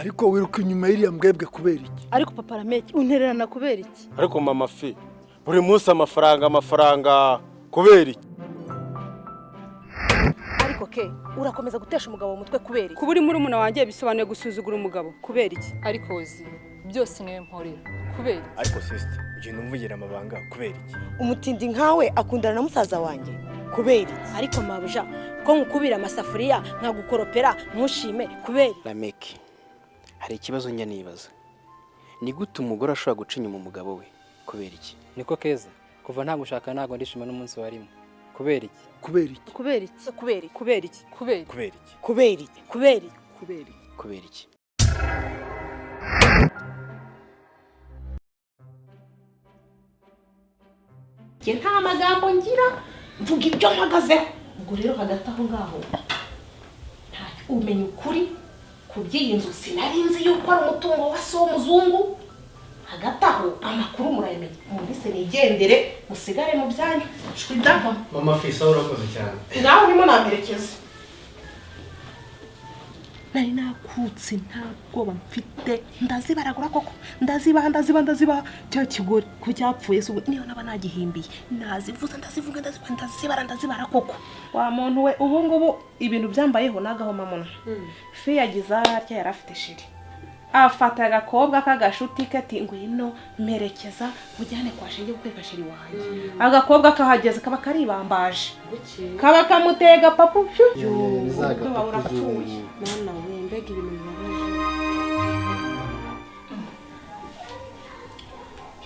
ariko wiruka inyuma y'iriya mbwebwe kubera iki? Ariko papa Rameki untererana kubera iki? Ariko mama fi buri munsi amafaranga kubera iki? Ariko ke urakomeza gutesha umugabo umutwe kubera iki? Kuba uri muri umuna wanjye bisobanuye gusuzugura umugabo kubera iki? Ariko uzi byose niwe mporera kubera iki? Ariko sister ugenda umvugira amabanga kubera iki? Umutindi nkawe akundana na musaza wanjye kubera iki? Ariko mabuja ko nkukubira amasafuriya nkagukoropera ntushime kubera Rameki, hari ikibazo njya nibaza. Ni gute umugore ashobora guca inyuma umugabo we kubera iki? Niko Keza, kuva nta gushaka ntago ndishima n'umunsi warimo. Kubera iki? Kubera iki? kubera iki? kubera iki? Kubera iki? Kubera iki? Kubera iki? kubera iki? kubera iki? Kubera iki? Kubera iki? Njye nta magambo ngira mvuga ibyo mpagazeho. Ubwo rero hagati aho ngaho nta umenya ukuri ku by'iyi nzu sinari nzi yuko ari umutungo wa so w'umuzungu. Hagati aho amakuru murayamenya mubise nigendere musigare mu byanyu shwidava. Mama Fisa urakoze cyane. Nawe urimo namperekeza. Nari nakutse nta bwoba mfite ndazibaragura koko ndaziba cyo kigore ko cyapfuye subu niyo naba nagihimbiye nazivuza ndazibara koko. Wa muntu we ubu ngubu ibintu byambayeho nagaho mamona fi yagize atya yarafite shiri afata agakobwa kagashuti kati ngwino merekeza mujyane kwa shenge gukeka shiri wanjye agakobwa kahageze kaba karibambaje kaba kamutega papu yo urapfuye nana we mbega ibintu bibabaje.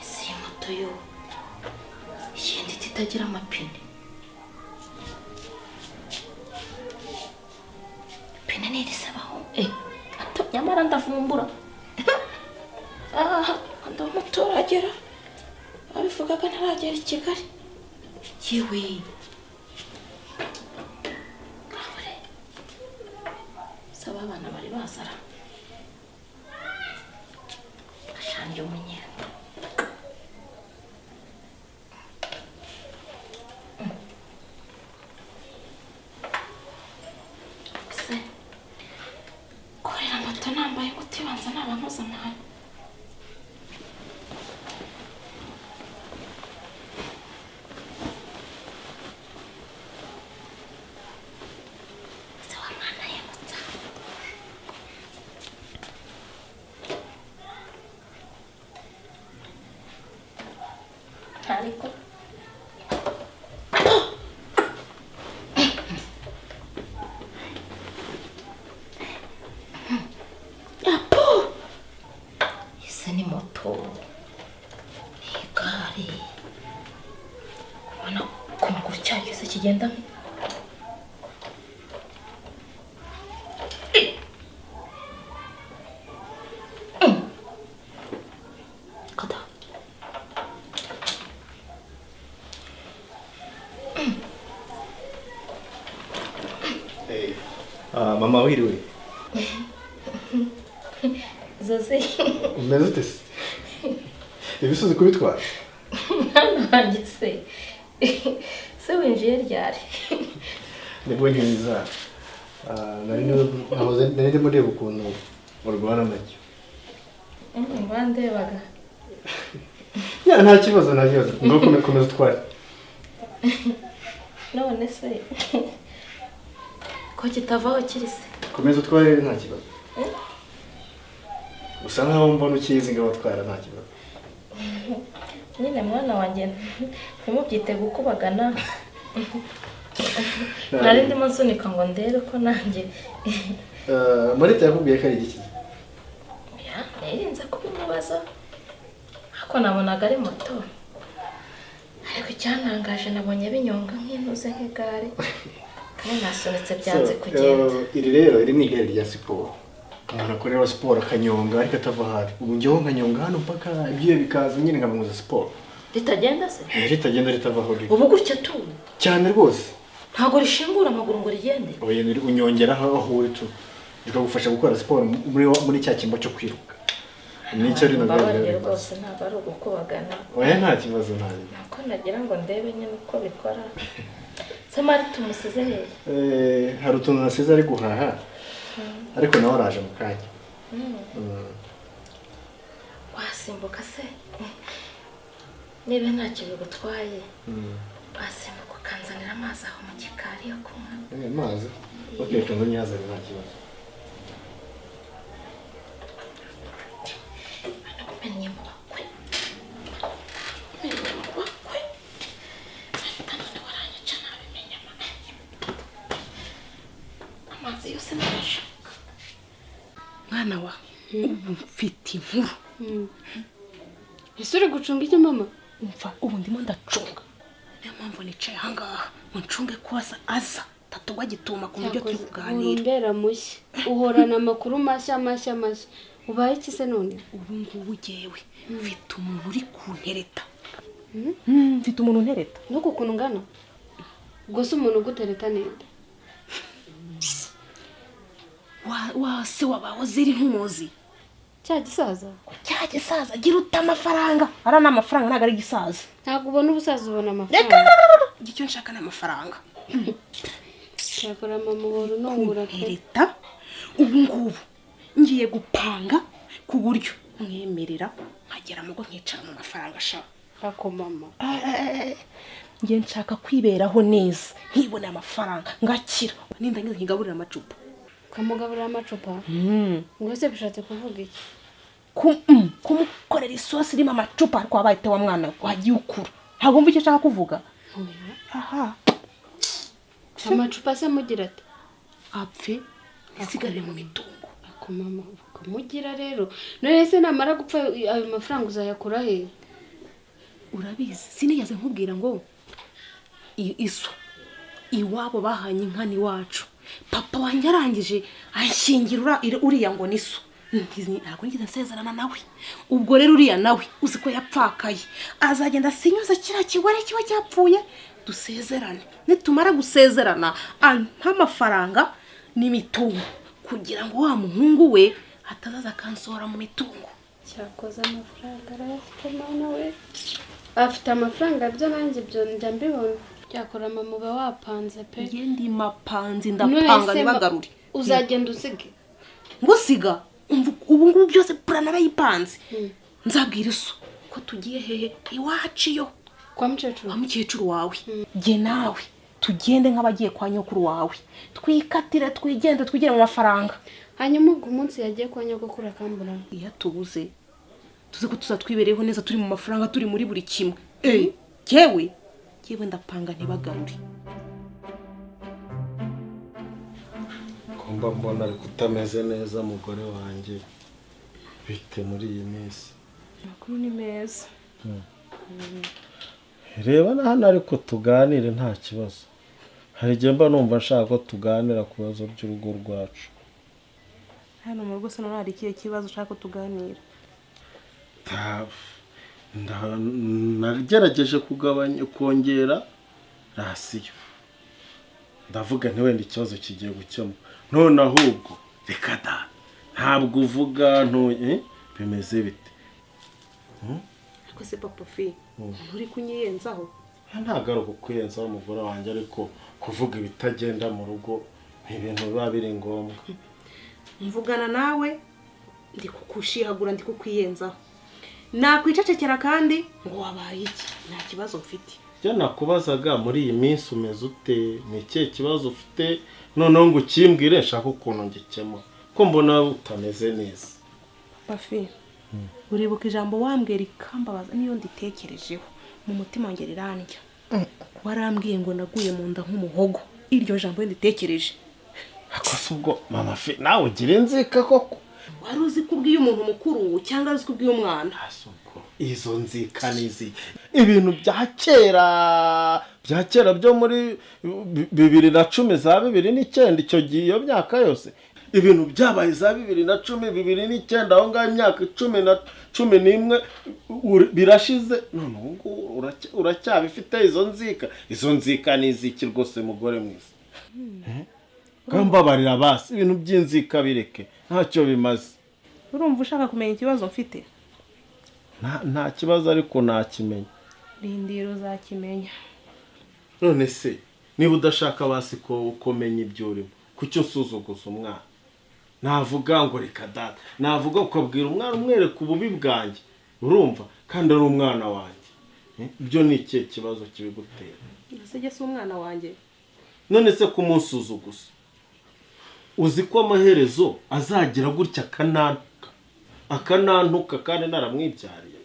Ese moto yo ishindi titagira amapine pine nirisabaho ato nyamara ndavumbura ndamutoragera abivugaga ntaragera I Kigali yewe kabure saba abana bari bazara ashanje umunyendo korera moto nambaye gutibanza n'abantu zamahane ariko ese ni moto igare ubona ku maguru cyayo se kigenda kada Mama wiriwe. Zoze Umeze ute se? Ibisuzi kubitwara? nanjye se winjiye ryari Nibwo nkiza. Nari ndimo ndeba ukuntu urwana nacyo. mbandebaga Ya nta kibazo ngo komeza utware. none se ko kitavaho kirise Komeza utware nta kibazo. Usa nkaho mbona ukizi ngo utwara nta kibazo. nyine mwana wanjye ntimubyite gukubagana nari ndimo nsunika ngo ndebe ko nanjye Marita yakubwiye ko ari igiki? ya nirinze kubimubaza ariko nabonaga ari moto ariko icyantangaje nabonye binyonga nk'intuze nk'igare kandi nasunitse byanze kugenda. Iri rero iri ni igare rya siporo. Umuntu akorera siporo akanyonga ariko atava ahari. Ubu njyewe nkanyonga hano mpaka ibyiye bikaza nyine nkamuza siporo. Ritagenda se? Ritagenda ritavaho riri. Ubu gutya tu Cyane rwose. ntago rishingura amaguru ngo rigende. Oya ni unyongeraho aho uri tu. Bikagufasha gukora siporo muri cya kimbo cyo kwiruka. Nicyo rino gare rwose ntabwo ari ugukubagana. Oya nta kibazo ntazi. Nako nagira ngo ndebe nyine uko bikora. Se Marita umusize hehe? Hari utuntu nasize ari guhaha. Ariko nawe araje mu kanya. wasimbuka se niba ntacyo bigutwaye wasimbuka ukanzanira amazi aho mu gikari yo kunywa. Amazi reka ngo nyazane nta kibazo. Mennye mu bakwe none waranyica nabimenya amazi yose nashaka. Mwana wa ubu mfite inkuru. Ese uri gucunga iki mama? Umva ubu ndimo ndacunga, niyo mpamvu nicaye ahangaha ngo ncunge ko aza tatugwa gituma ku buryo turi kuganira. Umbera mushya uhorana amakuru mashya. Ubaye iki se none? Ubu ngubu jyewe mfite umuntu uri kuntereta. Mfite umuntu untereta. Nuko ukuntu ungana? Ubwo se umuntu ugutereta ninde? Se wabaho ziri nk'umuzi. Cya gisaza Gira uta amafaranga. Ara na amafaranga ntago ari gisaza. Ntabwo ubona ubusaza ubona amafaranga. Icyo nshaka na amafaranga. Cyakora mama uhora unongura pe. Kuntereta. Ubu ngubu ngiye gupanga ku buryo mwemerera nkagera mu go nkicara mu mafaranga ashaka. Ako mama. Ngiye nshaka kwiberaho neza nkibona amafaranga ngakira. Nindangiza nkigaburira amacupa. Kamugaburira amacupa? Ngo se bishatse kuvuga iki? Kumukorera isosi irimo amacupa ariko wabayite wa mwana wagiye ukura. Ntabwo mvuga icyo nshaka kuvuga. Aha. Amacupa se mugira ati? Apfe isigare mu mitungo. Ako mama kumugira rero. None se namara gupfa ayo mafaranga uzayakura he? Urabizi sinigeze nkubwira ngo iso iwabo bahanye inka ni wacu. Papa wanjye arangije anshyingira uriya ngo niso. Ntabwo ngize nsezerana nawe. Ubwo rero uriya nawe uzi ko yapfakaye. Azagenda sinyuza kira kigore kiba cyapfuye dusezerane. Nitumara gusezerana ampa amafaranga n'imitungo kugira ngo wa muhungu we atazaza kansora mu mitungo. Cyakoze amafaranga arafite mwana we. Afite amafaranga byo nanjye byo njya mbibona. Cyakora mama uba wapanze pe. Ngendi mapanzi ndapanga nibagaruri. Uzagenda usige. Ngusiga ubu ngubu byose plan arayipanze. Nzabwira iso ko tugiye hehe iwaciyo kwa mukecuru. Kwa mukecuru wawe. Ge nawe tugende nk'abagiye kwa nyokuru wawe. Twikatire twigende twigire mu mafaranga. Hanyuma ubwo umunsi yagiye kwa nyogokuru akambura. Iya tubuze. Tuze ko tuzatwibereho neza turi mu mafaranga turi muri buri kimwe. Jewe ndapanga ntibagaruri. Kumba mbona ari kutameze neza mugore wanjye. Bite muri iyi minsi. Makuru ni meza. Reba na hano ariko tuganire nta kibazo. Hari igihe mba numva nshaka ko tuganira ku bibazo by'urugo rwacu. Hano mu rugo se nari ikihe kibazo ushaka ko tuganira? Nagerageje kongera rasiyo. Ndavuga nti wenda ikibazo kigiye gukemuka. None ahubwo reka da. Ntabwo uvuga bimeze bite? Ariko se papa fi nturi kunyiyenzaho? Ntabwo ari ukukwiyenzaho umugore wanjye ariko kuvuga ibitagenda mu rugo ibintu biba biri ngombwa. Mvugana nawe ndi kukushihagura ndi kukwiyenzaho. Nakwicecekera kandi ngo wabaye iki? Nta kibazo mfite. Byo nakubazaga muri iyi minsi umeze ute? Ni ikihe kibazo ufite? Noneho ngo ukimbwire nshaka ukuntu ngikemura. Ko mbona utameze neza. Pafi. Uribuka ijambo wambwira ikambabaza niyo nditekerejeho mu mutima wanjye rirandya. Warambwiye ngo naguye mu nda nk'umuhogo. Iryo jambo nditekereje. Akose ubwo mama fi nawe ugira inzika koko. Wari uzi kubwiye umuntu mukuru cyangwa uzi kubwiye umwana? Asuko izo nzika nizi ibintu bya kera byo muri 2010 za 2009 icyo gihe iyo myaka yose ibintu byabaye za 2010 2009 aho ngaho imyaka 11 birashize none ubu uracyabifite izo nzika niziki rwose mugore mwiza. Kambabarira basi ibintu by'inzika bireke ntacyo bimaze. Urumva ushaka kumenya ikibazo mfite? Nta kibazo ariko nakimenya. Rindiro uzakimenya. None se niba udashaka basi ko ukomenya ibyo urimo kucyo usuzuguza umwana navuga ngo reka data, navuga ukabwira umwana umwereka ububi bwanjye, urumva, kandi ari umwana wanjye. Ibyo ni ikihe kibazo kibigutera? ese si umwana wanjye? None se kumusuzuguza, uzi ko amaherezo azagira gutya akanantuka kandi naramwibyariye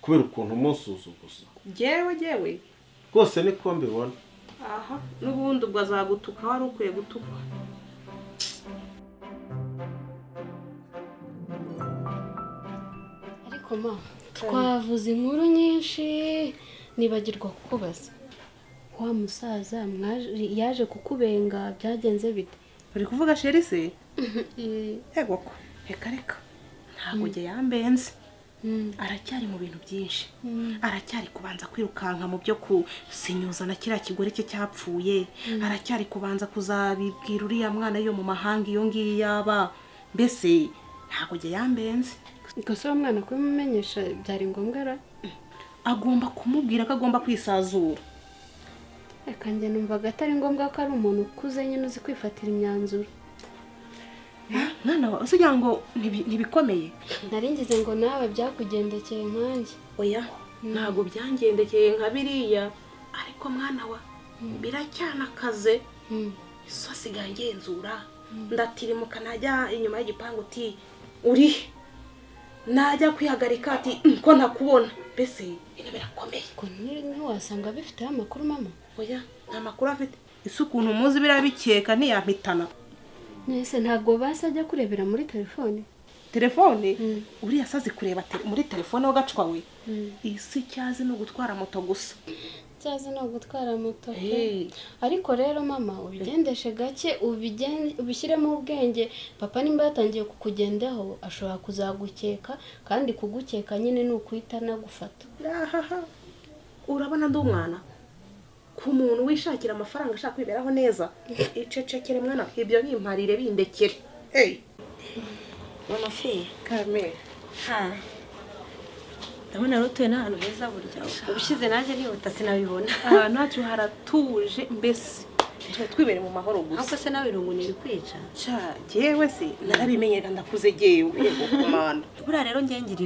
kubera ukuntu umusuzuguza. Jewe rwose niko mbibona. aha n'ubundi ubwo azagutuka wari ukwiye gutukwa. ariko ma twavuze inkuru nyinshi nibagirwa kukubaza, wa musaza yaje kukubenga byagenze bite? uri kuvuga sheri se? Ego ko reka ntabwo jye yambenze, aracyari mu bintu byinshi, aracyari kubanza kwirukanka mu byo kusinyuza na kiriya kigore cye cyapfuye, aracyari kubanza kuzabibwira uriya mwana yo mu mahanga iyo ngiyo yaba, mbese ntabwo jye yambenze. Gusa uwo mwana kubimumenyesha byari ngombwa ra? Agomba kumubwira ko agomba kwisazura. Reka njye numvaga atari ngombwa ko ari umuntu ukuze nyine uzi kwifatira imyanzuro. Mwana wa usugira ngo ntibikomeye? Nari ngize ngo nawe byakugendekeye nkanjye. Oya ntabwo byangendekeye nka biriya, ariko mwana wa biracyana kaze. So asigaye ngenzura, ndatirimuka najya inyuma y'igipangu uti uri najya kwihagarika ati ko ntakubona, mbese ibintu birakomeye. Ko ntiwasanga bifiteho amakuru mama? Oya nta makuru afite, ese ukuntu muzi birabikeka ntiyampitana. Nese ntabwo basajya kurebera muri telefone? Uriya sazi kureba muri telefone wagacwa we. Isi cyazi no gutwara moto gusa. Cyazi no gutwara moto. Ariko rero mama ubigendeshe gake, ubishyiremo ubwenge. Papa nimba yatangiye kukugendaho ashobora kuzagukeka, kandi kugukeka nyine ni ukwita nagufata. Urabona ndi umwana ku muntu wishakira amafaranga ashaka kwiberaho neza. Icecekere mwana, ibyo bimparire bindekere. Mama fe Carmen, ndabona rutuye n'ahantu heza burya, ubushize naje nihuta sinabibona. Ntacyo haratuje, mbese twibere mu mahoro gusa. Ahubwo se nawe irungu niri kwica? Jewe se narabimenyera ndakuze jewe yego komanda. Buriya rero ngiye ngira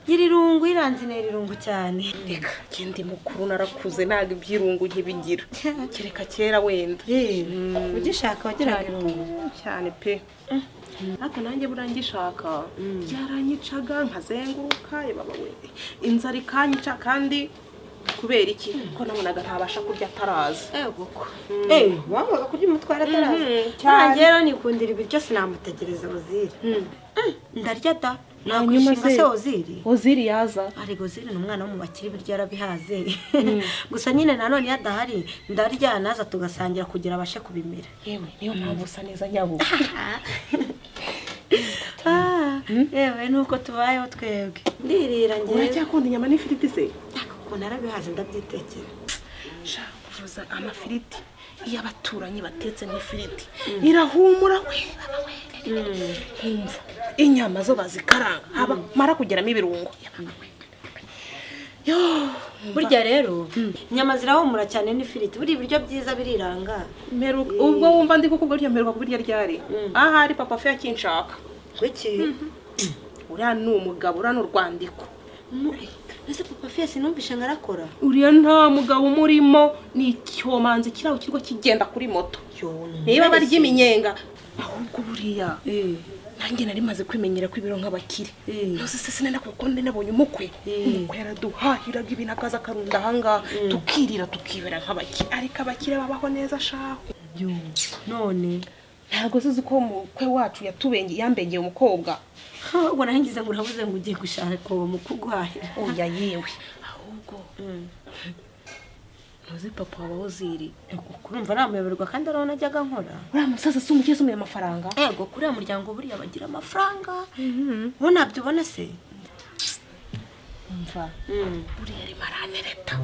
irungu iranzinera irungu cyane. Reka kindi mukuru narakuze ntago ibyirungu nkibigira. Kereka kera wenda. Ugishaka wagira irungu cyane pe. Ariko nanjye burangishaka byaranyicaga nkazenguruka baba we. Inzara ikanyica kandi kubera iki ko nabonaga ntabasha kurya ataraza. Ego ko wambaga kurya umutwara ataraza. Cyane rero nikundira ibi byose namutegereza Oziri. Ndarya da nakwishima se Oziri yaza. Ariko Oziri ni umwana wo mu bakiri biryo yarabihaze. Gusa nyine nanone yadahari ndarya naza tugasangira kugira abashe kubimira. Yewe niyo mpamvu usa neza nyabo. Yewe nuko tubayeho twebwe. Ndirira ngiye. Uracyakunda inyama n'ifiriti se? Ko narabihaze ndabyitekera. Kuvuza amafiriti iyo abaturanyi batetse n'ifiriti irahumura we baba we. Umva inyama zo bazikaranga mara kugeramo ibirungo. Burya rero inyama zirahumura cyane n'ifiriti, buri ibiryo byiza biriranga. Ubwo wumva ndi kukubwira mperuka kubirya ryari? Ahari papa fe yakinshaka. Kuki? Uriya ni umugabo, uriya ni urwandiko. Ese papa fe sinumvishe ngarakora? Uriya nta mugabo umurimo, ni icyomanzi kiraho kirwa kigenda kuri moto. Niba barya iminyenga ahubwo buriya nanjye nari maze kwimenyera ko ibiro nk'abakire. Nose se sinenda kuko nabonye umukwe yaraduhahiraga ibintu akaza karunda hanga tukirira tukibera nk'abakire, ariko abakire babaho neza shaho. None ntago zizi ko umukwe wacu yambengeye umukobwa. Ubwo nahingize ngo urabuze ngo ugiye gushaka uwo mukugwahira. Oya yewe ahubwo ntuzi papa wa Oziri kurumva namuyoberwa kandi arabona ajyaga nkora. Uriya musaza si umugezi umuye amafaranga. Ego kuriya muryango buriya bagira amafaranga. Wowe nabyo ubona se? Umva buriya ari marane leta.